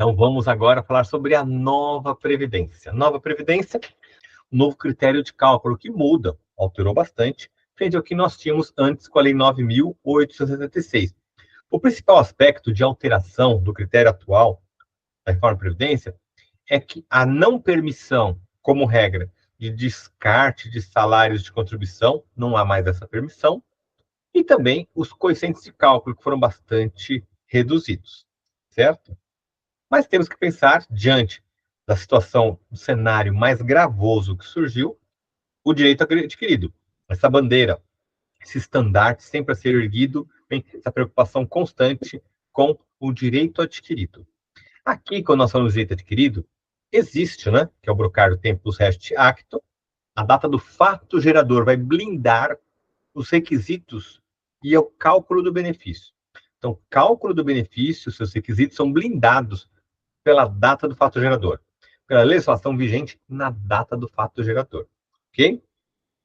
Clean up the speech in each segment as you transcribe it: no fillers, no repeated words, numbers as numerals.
Então, vamos agora falar sobre a nova Previdência. Nova Previdência, novo critério de cálculo que muda, alterou bastante, frente ao que nós tínhamos antes com a Lei 9.876. O principal aspecto de alteração do critério atual da reforma da Previdência é que a não permissão, como regra, de descarte de salários de contribuição, não há mais essa permissão, e também os coeficientes de cálculo, que foram bastante reduzidos, certo? Mas temos que pensar, diante da situação, do cenário mais gravoso que surgiu, o direito adquirido. Essa bandeira, esse estandarte sempre a ser erguido, essa preocupação constante com o direito adquirido. Aqui, quando nós falamos de direito adquirido, existe, né, que é o Brocardo Tempus Rest Acto, a data do fato gerador vai blindar os requisitos e o cálculo do benefício. Então, o cálculo do benefício, seus requisitos são blindados pela data do fato gerador, pela legislação vigente na data do fato gerador, ok?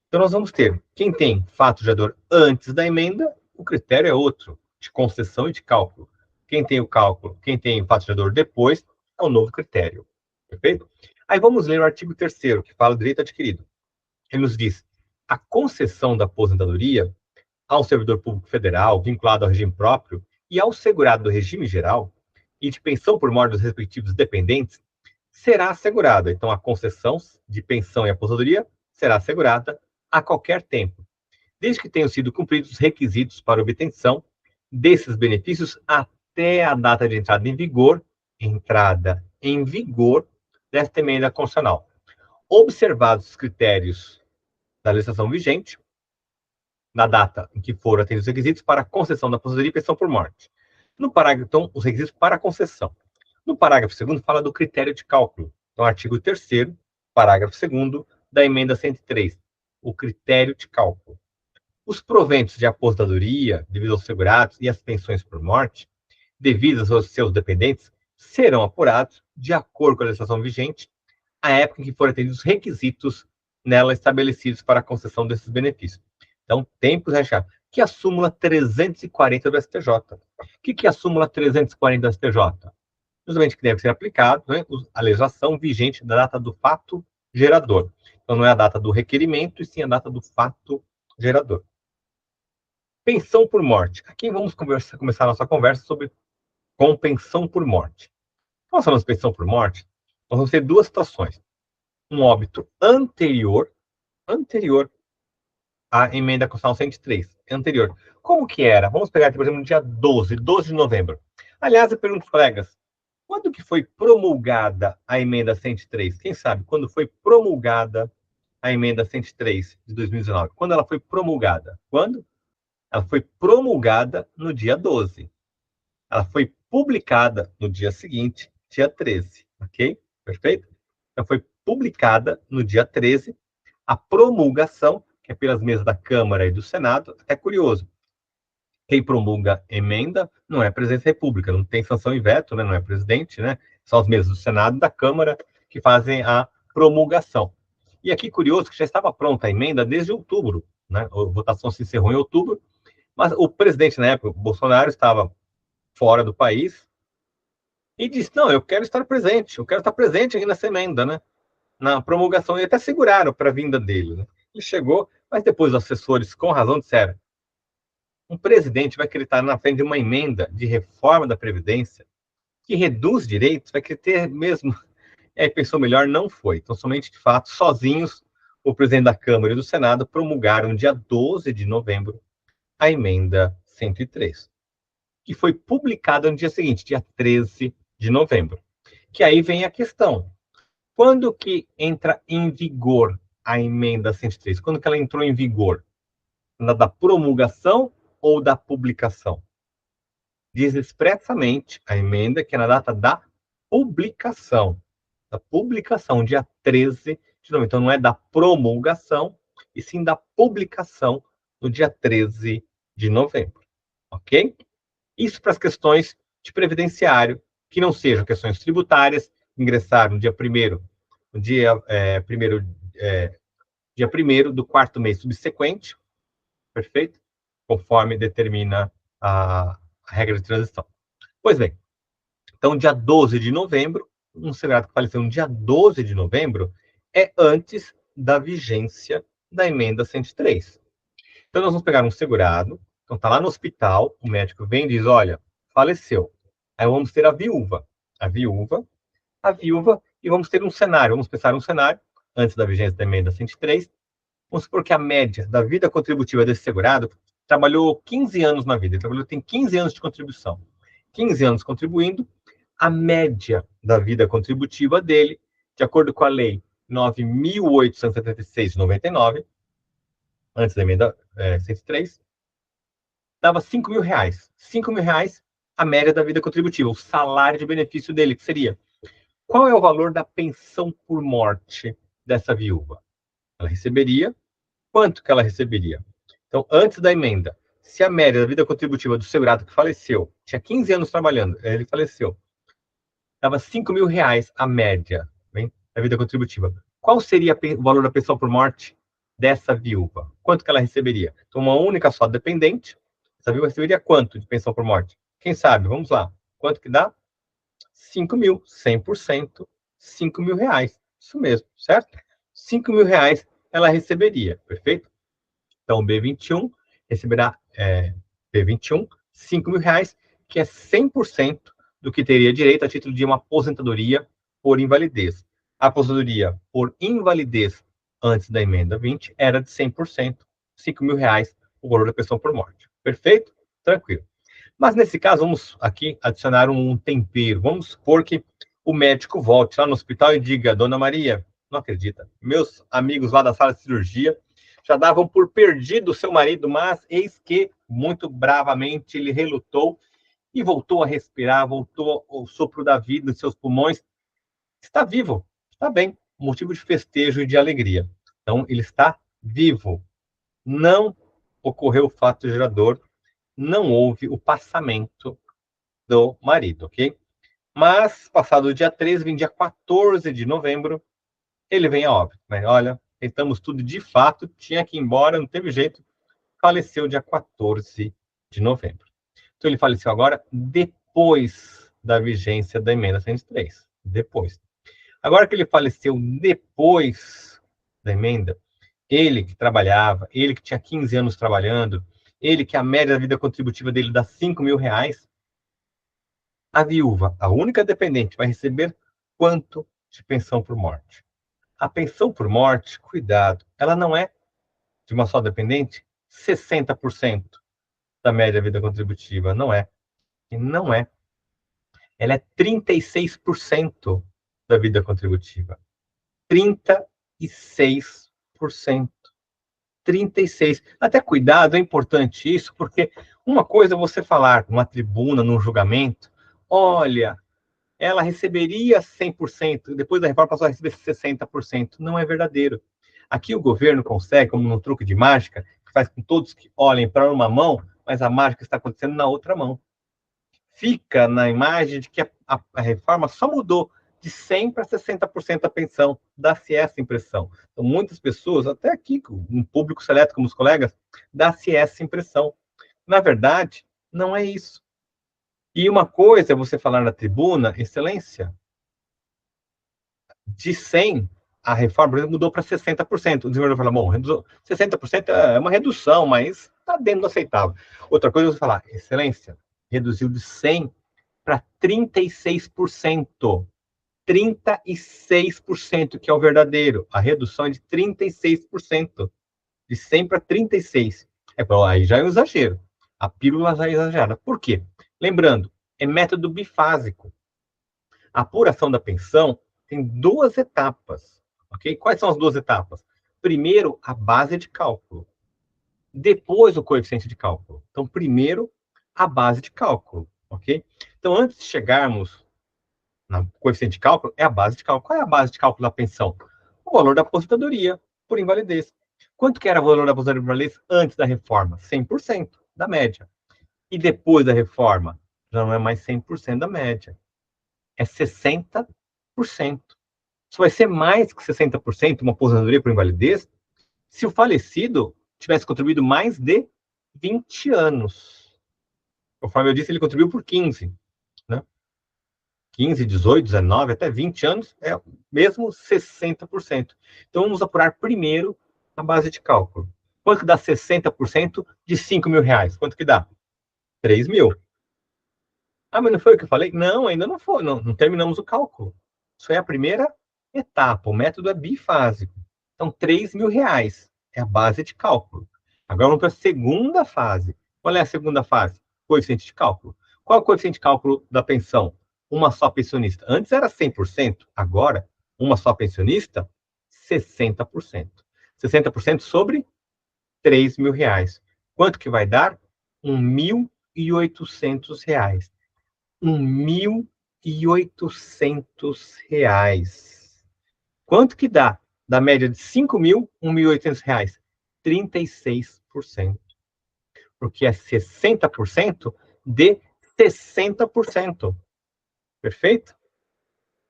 Então, nós vamos ter, quem tem fato gerador antes da emenda, o critério é outro, de concessão e de cálculo. Quem tem o cálculo, quem tem o fato gerador depois, é um novo critério, perfeito? Aí vamos ler o artigo 3º, que fala do direito adquirido. Ele nos diz, a concessão da aposentadoria a um servidor público federal vinculado ao regime próprio e ao segurado do regime geral e de pensão por morte dos respectivos dependentes será assegurada. Então, a concessão de pensão e aposentadoria será assegurada a qualquer tempo, desde que tenham sido cumpridos os requisitos para obtenção desses benefícios até a data de entrada em vigor desta emenda constitucional. Observados os critérios da legislação vigente, na data em que foram atendidos os requisitos para a concessão da aposentadoria e pensão por morte. No parágrafo, então, os requisitos para a concessão. No parágrafo 2º, fala do critério de cálculo. Então, artigo 3º, parágrafo 2º da emenda 103, o critério de cálculo. Os proventos de aposentadoria, devido aos segurados, e as pensões por morte, devidas aos seus dependentes, serão apurados de acordo com a legislação vigente, à época em que forem atendidos os requisitos nela estabelecidos para a concessão desses benefícios. Então, tempos rechados. Que é a súmula 340 do STJ. O que é a súmula 340 do STJ? Justamente que deve ser aplicado, né, a legislação vigente da data do fato gerador. Então, não é a data do requerimento, e sim a data do fato gerador. Pensão por morte. Aqui vamos começar a nossa conversa sobre com pensão por morte. Quando nós falamos de pensão por morte, nós vamos ter duas situações. Um óbito anterior à emenda constitucional 103, anterior. Como que era? Vamos pegar aqui, por exemplo, no dia 12 de novembro. Aliás, eu pergunto aos colegas, quando que foi promulgada a emenda 103? Quem sabe? Quando foi promulgada a emenda 103 de 2019? Quando ela foi promulgada? Quando? Ela foi promulgada no dia 12. Ela foi publicada no dia seguinte, dia 13. Ok? Perfeito? Ela foi publicada no dia 13. A promulgação, que é pelas mesas da Câmara e do Senado, é curioso. Quem promulga emenda não é presidente da República, não tem sanção e veto, né? Não é presidente, né? São as mesas do Senado e da Câmara que fazem a promulgação. E aqui, curioso, que já estava pronta a emenda desde outubro, né? A votação se encerrou em outubro, mas o presidente, na época, Bolsonaro, estava fora do país e disse, não, eu quero estar presente aqui nessa emenda, né? Na promulgação, e até seguraram para a vinda dele, né? Ele chegou, mas depois os assessores, com razão, disseram, um presidente vai querer estar na frente de uma emenda de reforma da Previdência que reduz direitos, vai querer ter mesmo... Aí pensou melhor, não foi. Então, somente, de fato, sozinhos, o presidente da Câmara e do Senado promulgaram, dia 12 de novembro, a emenda 103, que foi publicada no dia seguinte, dia 13 de novembro. Que aí vem a questão. Quando que entra em vigor a emenda 103? Quando que ela entrou em vigor? Na da promulgação ou da publicação? Diz expressamente a emenda que é na data da publicação. Da publicação, dia 13 de novembro. Então, não é da promulgação, e sim da publicação no dia 13 de novembro. Ok? Isso para as questões de previdenciário, que não sejam questões tributárias, ingressar no dia 1º, dia 1º do quarto mês subsequente, perfeito? Conforme determina a regra de transição. Pois bem, Então, dia 12 de novembro, um segurado que faleceu no dia 12 de novembro, é antes da vigência da emenda 103. Então, nós vamos pegar um segurado, então está lá no hospital, o médico vem e diz, olha, faleceu. Aí vamos ter a viúva, e vamos ter um cenário, vamos pensar um cenário, antes da vigência da emenda 103, vamos supor que a média da vida contributiva desse segurado trabalhou 15 anos na vida, ele tem 15 anos de contribuição. 15 anos contribuindo, a média da vida contributiva dele, de acordo com a lei 9.876 de 99, antes da emenda 103, dava R$ 5.000. R$ 5.000, a média da vida contributiva, o salário de benefício dele, que seria: qual é o valor da pensão por morte dessa viúva? Ela receberia, quanto que ela receberia? Então, antes da emenda, se a média da vida contributiva do segurado que faleceu, tinha 15 anos trabalhando, ele faleceu, dava R$ 5.000 a média, bem, da vida contributiva. Qual seria o valor da pensão por morte dessa viúva? Quanto que ela receberia? Então, uma única só dependente, essa viúva receberia quanto de pensão por morte? Quem sabe? Vamos lá. Quanto que dá? 5.000, 100%, R$ 5.000. Isso mesmo, certo? R$ 5.000 ela receberia, perfeito? Então, o B21 receberá B21, R$ 5.000, que é 100% do que teria direito a título de uma aposentadoria por invalidez. A aposentadoria por invalidez antes da emenda 20 era de 100%, R$ 5.000 o valor da pensão por morte. Perfeito? Tranquilo. Mas nesse caso, vamos aqui adicionar um tempero. Vamos supor que o médico volte lá no hospital e diga: Dona Maria, não acredita, meus amigos lá da sala de cirurgia já davam por perdido o seu marido, mas eis que, muito bravamente, ele relutou e voltou a respirar, voltou o sopro da vida em seus pulmões. Está vivo, está bem, motivo de festejo e de alegria. Então, ele está vivo. Não ocorreu o fato gerador, não houve o passamento do marido, ok? Mas, passado o dia 13, vem dia 14 de novembro, ele vem a óbito. Né? Olha, tentamos tudo de fato, tinha que ir embora, não teve jeito, faleceu dia 14 de novembro. Então, ele faleceu agora depois da vigência da emenda 103. Depois. Agora que ele faleceu depois da emenda, ele que trabalhava, ele que tinha 15 anos trabalhando, ele que a média da vida contributiva dele dá R$ 5.000, a viúva, a única dependente, vai receber quanto de pensão por morte? A pensão por morte, cuidado, ela não é de uma só dependente 60% da média da vida contributiva, não é. E não é. Ela é 36% da vida contributiva. 36%. 36%. Até cuidado, é importante isso, porque uma coisa é você falar numa tribuna, num julgamento, olha, ela receberia 100%, depois da reforma passou a receber 60%. Não é verdadeiro. Aqui o governo consegue, como num truque de mágica, que faz com todos que olhem para uma mão, mas a mágica está acontecendo na outra mão. Fica na imagem de que a reforma só mudou de 100% para 60% a pensão. Dá-se essa impressão. Então, muitas pessoas, até aqui, um público seleto como os colegas, dá-se essa impressão. Na verdade, não é isso. E uma coisa é você falar na tribuna, excelência, de 100, a reforma, por exemplo, mudou para 60%. O desenvolvedor fala, bom, 60% é uma redução, mas está dentro do aceitável. Outra coisa é você falar, excelência, reduziu de 100 para 36%. 36%, que é o verdadeiro. A redução é de 36%. De 100 para 36%. Aí já é um exagero. A pílula já é exagerada. Por quê? Lembrando, é método bifásico. A apuração da pensão tem duas etapas. Ok? Quais são as duas etapas? Primeiro, a base de cálculo. Depois, o coeficiente de cálculo. Então, primeiro, a base de cálculo. Ok? Então, antes de chegarmos no coeficiente de cálculo, é a base de cálculo. Qual é a base de cálculo da pensão? O valor da aposentadoria por invalidez. Quanto que era o valor da aposentadoria por invalidez antes da reforma? 100% da média. E depois da reforma? Já não é mais 100% da média. É 60%. Isso vai ser mais que 60% uma aposentadoria por invalidez se o falecido tivesse contribuído mais de 20 anos. Conforme eu disse, ele contribuiu por 15, né? 15, 18, 19, até 20 anos, é mesmo 60%. Então, vamos apurar primeiro a base de cálculo. Quanto que dá 60% de 5 mil reais? Quanto que dá? 3 mil. Ah, mas não foi o que eu falei? Não, ainda não foi, não terminamos o cálculo. Isso é a primeira etapa, o método é bifásico. Então, 3 mil reais é a base de cálculo. Agora vamos para a segunda fase. Qual é a segunda fase? Coeficiente de cálculo. Qual é o coeficiente de cálculo da pensão? Uma só pensionista. Antes era 100%, agora, uma só pensionista, 60%. 60% sobre 3 mil reais. Quanto que vai dar? R$ 1.800. R$ 1.800. Quanto que dá? Da média de 5 mil, R$ 1.800. 36%. Porque é 60% de 60%. Perfeito?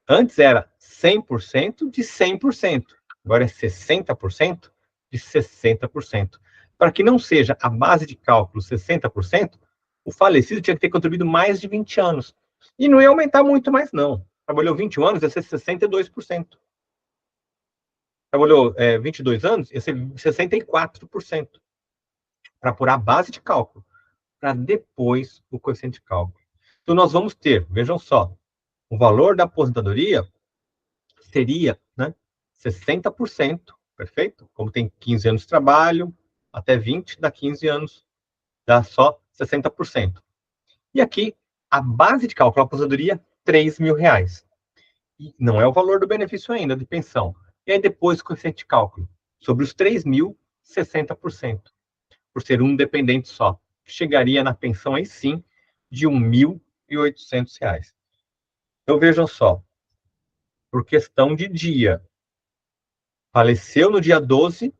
Antes era 100% de 100%. Agora é 60% de 60%. Para que não seja a base de cálculo 60%, o falecido tinha que ter contribuído mais de 20 anos. E não ia aumentar muito mais, não. Trabalhou 21 anos, ia ser 62%. Trabalhou 22 anos, ia ser 64%. Para apurar a base de cálculo. Para depois o coeficiente de cálculo. Então, nós vamos ter, vejam só, o valor da aposentadoria seria, né, 60%, perfeito? Como tem 15 anos de trabalho, até 20, dá 15 anos, dá só 60%. E aqui, a base de cálculo da aposentadoria, 3 mil reais. E não é o valor do benefício ainda, de pensão. E aí depois o coeficiente de cálculo. Sobre os 3 mil, 60%. Por ser um dependente só. Chegaria na pensão aí sim, de R$ 1.800. Então vejam só, por questão de dia, faleceu no dia 12,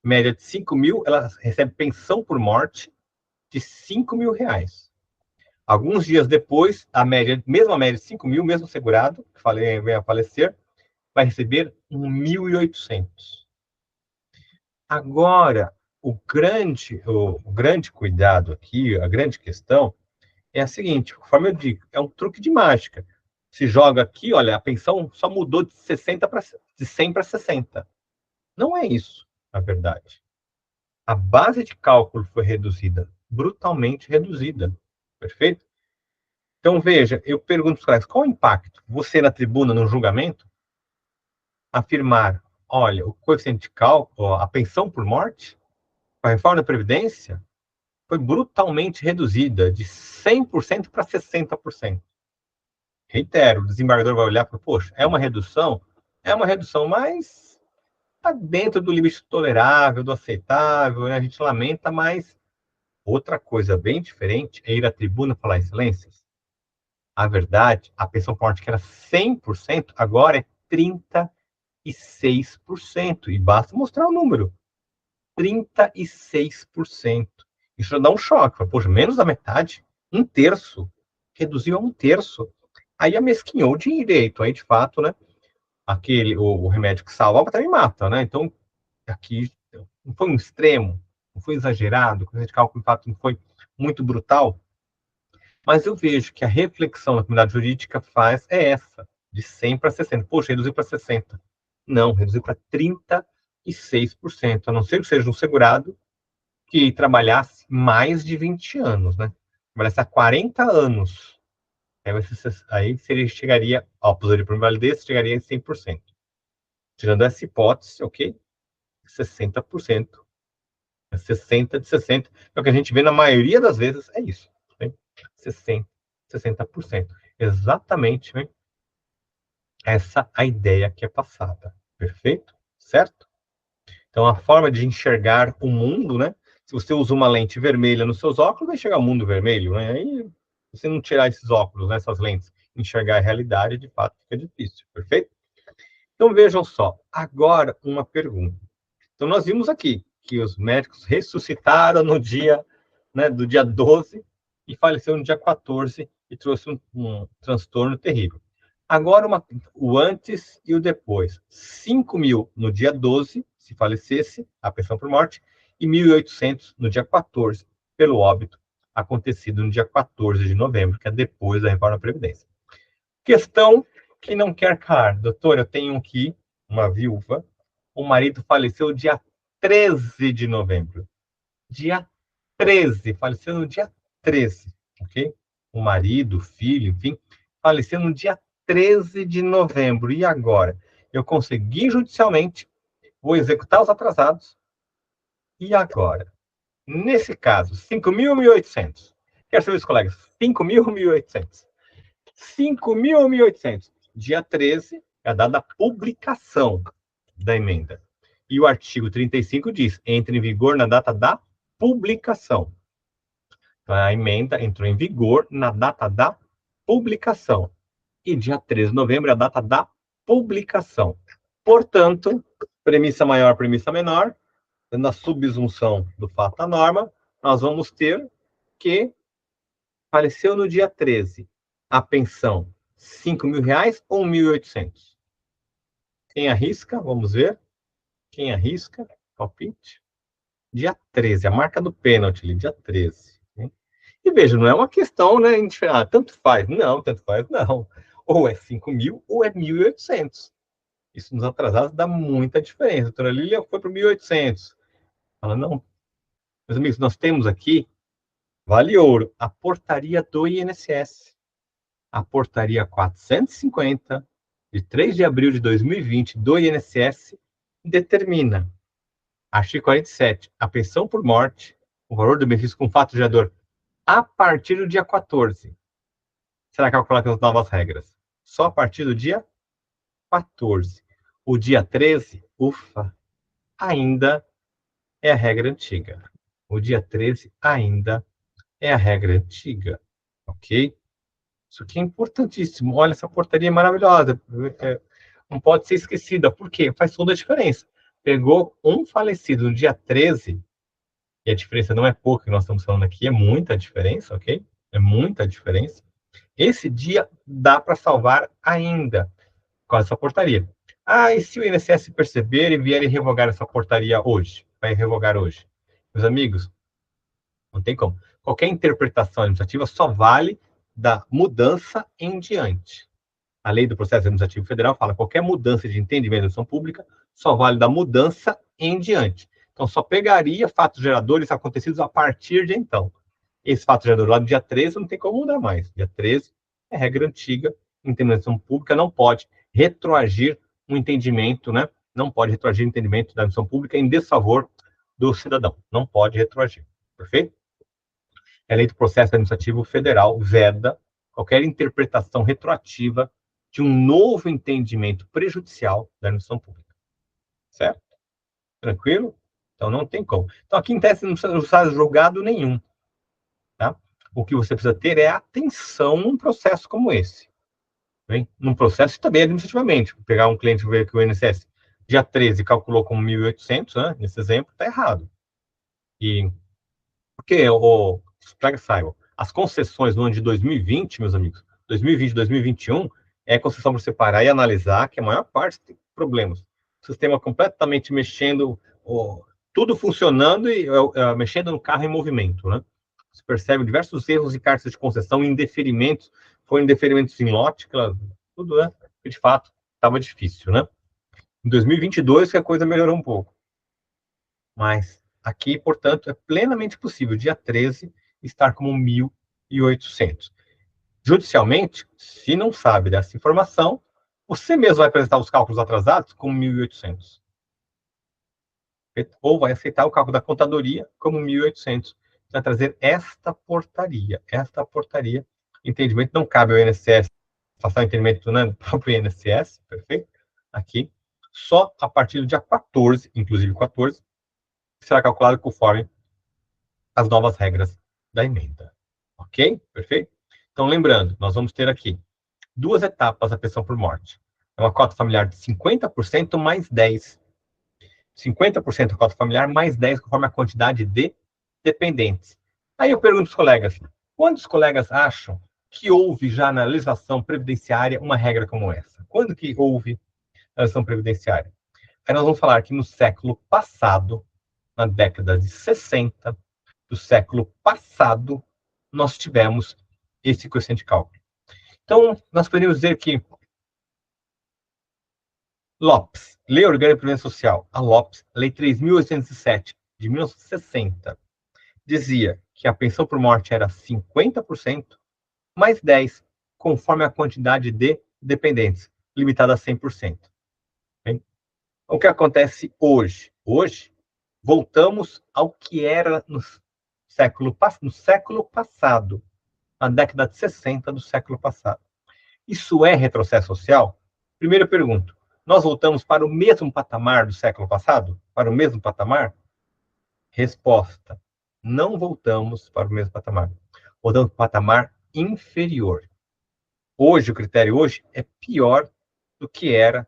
média de 5 mil, ela recebe pensão por morte de 5 mil reais. Alguns dias depois, a mesma média de 5 mil, mesmo segurado, que vem a falecer, vai receber 1.800. Agora, o grande cuidado aqui, a grande questão, é a seguinte, conforme eu digo, é um truque de mágica. Se joga aqui, olha, a pensão só mudou de 100 para 60. Não é isso, na verdade. A base de cálculo foi reduzida, brutalmente reduzida. Perfeito? Então, veja, eu pergunto para os colegas, qual o impacto? Você na tribuna, no julgamento, afirmar, olha, o coeficiente de cálculo, a pensão por morte, a reforma da Previdência, foi brutalmente reduzida, de 100% para 60%. Reitero, o desembargador vai olhar e falar, poxa, é uma redução, mas está dentro do limite tolerável, do aceitável, né? A gente lamenta, mas outra coisa bem diferente é ir à tribuna falar excelências. A verdade, a pensão por morte que era 100%, agora é 36%. E basta mostrar o número. 36%. Isso já dá um choque. Poxa, menos da metade? Um terço. Reduziu a um terço. Aí amesquinhou o direito. Aí, de fato, né? O remédio que salva também mata, né? Então, aqui não foi um extremo, não foi exagerado, o de cálculo, de fato, não foi muito brutal, mas eu vejo que a reflexão da comunidade jurídica faz é essa, de 100 para 60. Poxa, reduziu para 60. Não, reduziu para 36%, a não ser que seja um segurado que trabalhasse mais de 20 anos, né? Trabalhasse há 40 anos. Aí seria, chegaria, a aposentadoria por invalidez chegaria em 100%. Tirando essa hipótese, ok? 60%. 60 de 60. É o que a gente vê na maioria das vezes, é isso. Né? 60%. Exatamente, né? Essa a ideia que é passada. Perfeito? Certo? Então, a forma de enxergar o mundo, né? Se você usa uma lente vermelha nos seus óculos, vai enxergar o mundo vermelho, né? Aí, se você não tirar esses óculos, né, essas lentes, enxergar a realidade, de fato, fica difícil. Perfeito? Então, vejam só. Agora, uma pergunta. Então, nós vimos aqui que os médicos ressuscitaram no dia, né, do dia 12 e faleceu no dia 14 e trouxe um transtorno terrível. Agora, o antes e o depois. 5 mil no dia 12, se falecesse, a pensão por morte, e 1.800 no dia 14, pelo óbito, acontecido no dia 14 de novembro, que é depois da reforma da Previdência. Questão que não quer calar. Doutor, eu tenho aqui uma viúva. O marido faleceu dia 13 de novembro. Dia 13, faleceu no dia 13, ok? O marido, o filho, enfim, faleceu no dia 13 de novembro. E agora? Eu consegui judicialmente, vou executar os atrasados. E agora? Nesse caso, 5.000 ou 1.800? Quero saber os colegas, 5.000 ou 1.800? 5.000 ou 1.800? Dia 13 é a data da publicação da emenda. E o artigo 35 diz, entra em vigor na data da publicação. Então, a emenda entrou em vigor na data da publicação. E dia 13 de novembro é a data da publicação. Portanto, premissa maior, premissa menor, na subsunção do fato da norma, nós vamos ter que faleceu no dia 13. A pensão, R$ 5.000 ou 1.800? Quem arrisca? Vamos ver. Quem arrisca? Palpite. Dia 13, a marca do pênalti ali, dia 13. E veja, não é uma questão, né? Tanto faz. Não, tanto faz, não. Ou é 5.000 ou é 1.800. Isso nos atrasados dá muita diferença. A doutora Lília foi para 1.800. Fala, não. Meus amigos, nós temos aqui, vale ouro, a portaria do INSS. A portaria 450, de 3 de abril de 2020, do INSS, determina, artigo 47, a pensão por morte, o valor do benefício com fato gerador, a partir do dia 14. Será calculado pelas novas regras? Só a partir do dia 14. O dia 13, ufa, ainda é a regra antiga. O dia 13 ainda é a regra antiga, ok? Isso aqui é importantíssimo. Olha, essa portaria é maravilhosa. Não pode ser esquecida. Por quê? Faz toda a diferença. Pegou um falecido no dia 13, e a diferença não é pouca que nós estamos falando aqui, é muita diferença, ok? É muita diferença. Esse dia dá para salvar ainda com essa portaria. Ah, e se o INSS perceber e vier revogar essa portaria hoje? Vai revogar hoje. Meus amigos, não tem como. Qualquer interpretação administrativa só vale da mudança em diante. A lei do processo administrativo federal fala que qualquer mudança de entendimento da administração pública só vale da mudança em diante. Então, só pegaria fatos geradores acontecidos a partir de então. Esse fato gerador lá do dia 13 não tem como mudar mais. Dia 13 é regra antiga, intervenção pública não pode retroagir um entendimento, né? Não pode retroagir o entendimento da administração pública em desfavor do cidadão. Não pode retroagir. Perfeito? A lei do processo administrativo federal veda qualquer interpretação retroativa de um novo entendimento prejudicial da administração pública. Certo? Tranquilo? Então não tem como. Então aqui em tese não precisa julgado nenhum. Tá? O que você precisa ter é atenção num processo como esse. Bem? Num processo também administrativamente. Pegar um cliente e ver que o INSS dia 13 calculou como 1.800, né? Nesse exemplo, está errado. E porque para que saibam, as concessões no ano de 2020, meus amigos, 2020, 2021, é concessão para separar e analisar, que a maior parte tem problemas. O sistema completamente mexendo, tudo funcionando e mexendo no carro em movimento, né? Você percebe diversos erros e cartas de concessão, indeferimentos, foram indeferimentos em lote, tudo, né? Que de fato estava difícil, né? Em 2022 que a coisa melhorou um pouco. Mas aqui, portanto, é plenamente possível, dia 13, estar como 1.800. Judicialmente, se não sabe dessa informação, você mesmo vai apresentar os cálculos atrasados como 1.800. Ou vai aceitar o cálculo da contadoria como 1.800. Vai trazer esta portaria. Esta portaria, entendimento não cabe ao INSS passar o entendimento, né, do próprio INSS, perfeito? Aqui, só a partir do dia 14, inclusive 14, será calculado conforme as novas regras da emenda. Ok? Perfeito? Então, lembrando, nós vamos ter aqui 2 etapas da pensão por morte. É uma cota familiar de 50% mais 10. 50% cota familiar mais 10, conforme a quantidade de dependentes. Aí eu pergunto aos colegas, quantos colegas acham que houve já na legislação previdenciária uma regra como essa? Quando que houve na legislação previdenciária? Aí nós vamos falar que no século passado, na década de 60 do século passado, nós tivemos esse coeficiente de cálculo. Então, nós podemos dizer que Lopes, Lei Orgânica de Previdência Social, a Lopes, Lei 3.807, de 1960, dizia que a pensão por morte era 50% mais 10%, conforme a quantidade de dependentes, limitada a 100%. Bem, o que acontece hoje? Hoje, voltamos ao que era no século passado, na década de 60 do século passado. Isso é retrocesso social? Primeiro eu pergunto, nós voltamos para o mesmo patamar do século passado? Para o mesmo patamar? Resposta, não voltamos para o mesmo patamar. Voltamos para o patamar inferior. Hoje, o critério hoje é pior do que era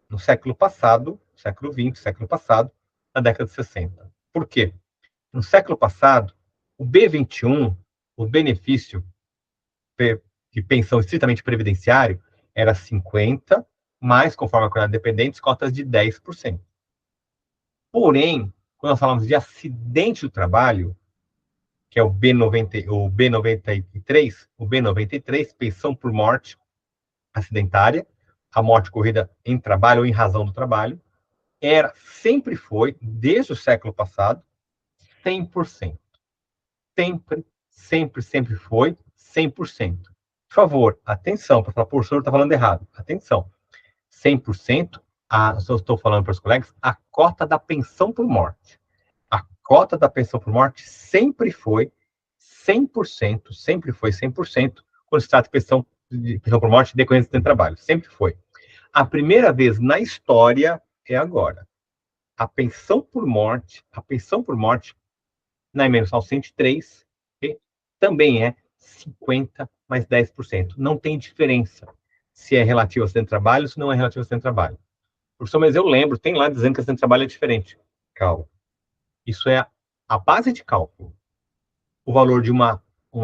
no século passado, século XX, século passado, na década de 60. Por quê? No século passado, o B21, o benefício de pensão estritamente previdenciário, era 50%, mais, conforme a quantidade de dependentes, cotas de 10%. Porém, quando nós falamos de acidente do trabalho, que é o B93, pensão por morte acidentária, a morte ocorrida em trabalho ou em razão do trabalho, sempre foi, desde o século passado, 100%. Sempre foi 100%. Por favor, atenção, para falar, o professor está falando errado. Atenção. 100%, se eu estou falando para os colegas, a cota da pensão por morte. A cota da pensão por morte sempre foi 100%, sempre foi 100%, quando se trata de pensão por morte decorrente de trabalho. Sempre foi. A primeira vez na história é agora. A pensão por morte, na emenda 103, okay, também é 50% mais 10%. Não tem diferença se é relativo ao acidente de trabalho ou se não é relativo ao acidente de trabalho. Professor, mas eu lembro, tem lá dizendo que acidente de trabalho é diferente. Calma. Isso é a base de cálculo. O valor de uma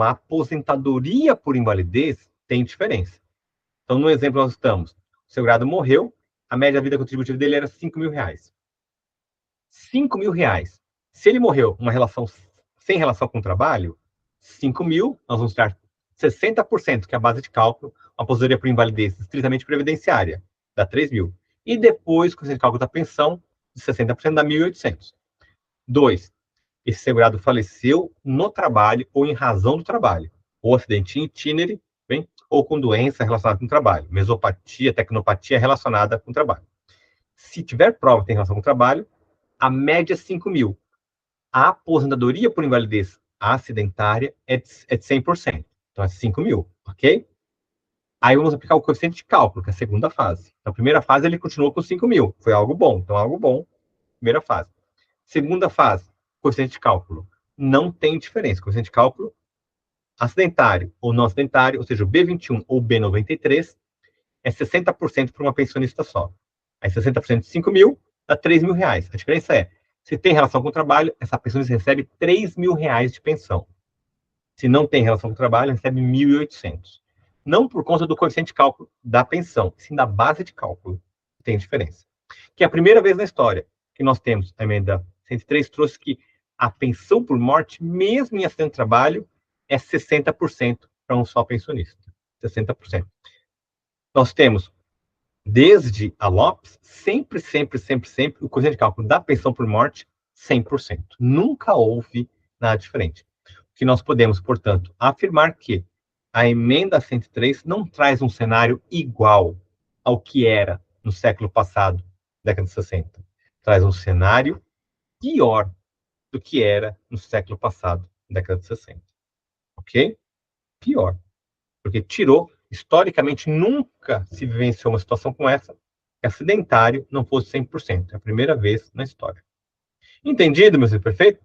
aposentadoria por invalidez tem diferença. Então, no exemplo nós estamos, o segurado morreu, a média da vida contributiva dele era R$5.000. R$5.000. Se ele morreu sem relação com o trabalho, 5 mil, nós vamos tirar 60%, que é a base de cálculo, uma aposentadoria por invalidez estritamente previdenciária, dá 3 mil. E depois, com o cálculo da pensão, de 60% dá 1.800. 2. Esse segurado faleceu no trabalho ou em razão do trabalho, ou acidente itinere, bem, ou com doença relacionada com o trabalho, mesopatia, tecnopatia relacionada com o trabalho. Se tiver prova que tem relação com o trabalho, a média é 5 mil. A aposentadoria por invalidez acidentária é de 100%. Então, é 5 mil, ok? Aí vamos aplicar o coeficiente de cálculo, que é a segunda fase. Na primeira fase, ele continuou com 5 mil. Foi algo bom. Então, algo bom, primeira fase. Segunda fase, coeficiente de cálculo. Não tem diferença. Coeficiente de cálculo acidentário ou não acidentário, ou seja, o B21 ou B93, é 60% para uma pensionista só. Aí 60% de 5 mil dá 3 mil reais. A diferença é, se tem relação com o trabalho, essa pensionista recebe 3 mil reais de pensão. Se não tem relação com o trabalho, recebe 1.800. Não por conta do coeficiente de cálculo da pensão, sim da base de cálculo. Tem diferença. Que é a primeira vez na história que nós temos, a emenda 103 trouxe que a pensão por morte, mesmo em acidente de trabalho, é 60% para um só pensionista. 60%. Nós temos, desde a Lopes, sempre, o coeficiente de cálculo da pensão por morte, 100%. Nunca houve nada diferente. O que nós podemos, portanto, afirmar que a emenda 103 não traz um cenário igual ao que era no século passado, década de 60. Traz um cenário pior do que era no século passado, década de 60. Ok? Pior. Porque historicamente, nunca se vivenciou uma situação como essa, que acidentário não fosse 100%. É a primeira vez na história. Entendido, meu senhor prefeito?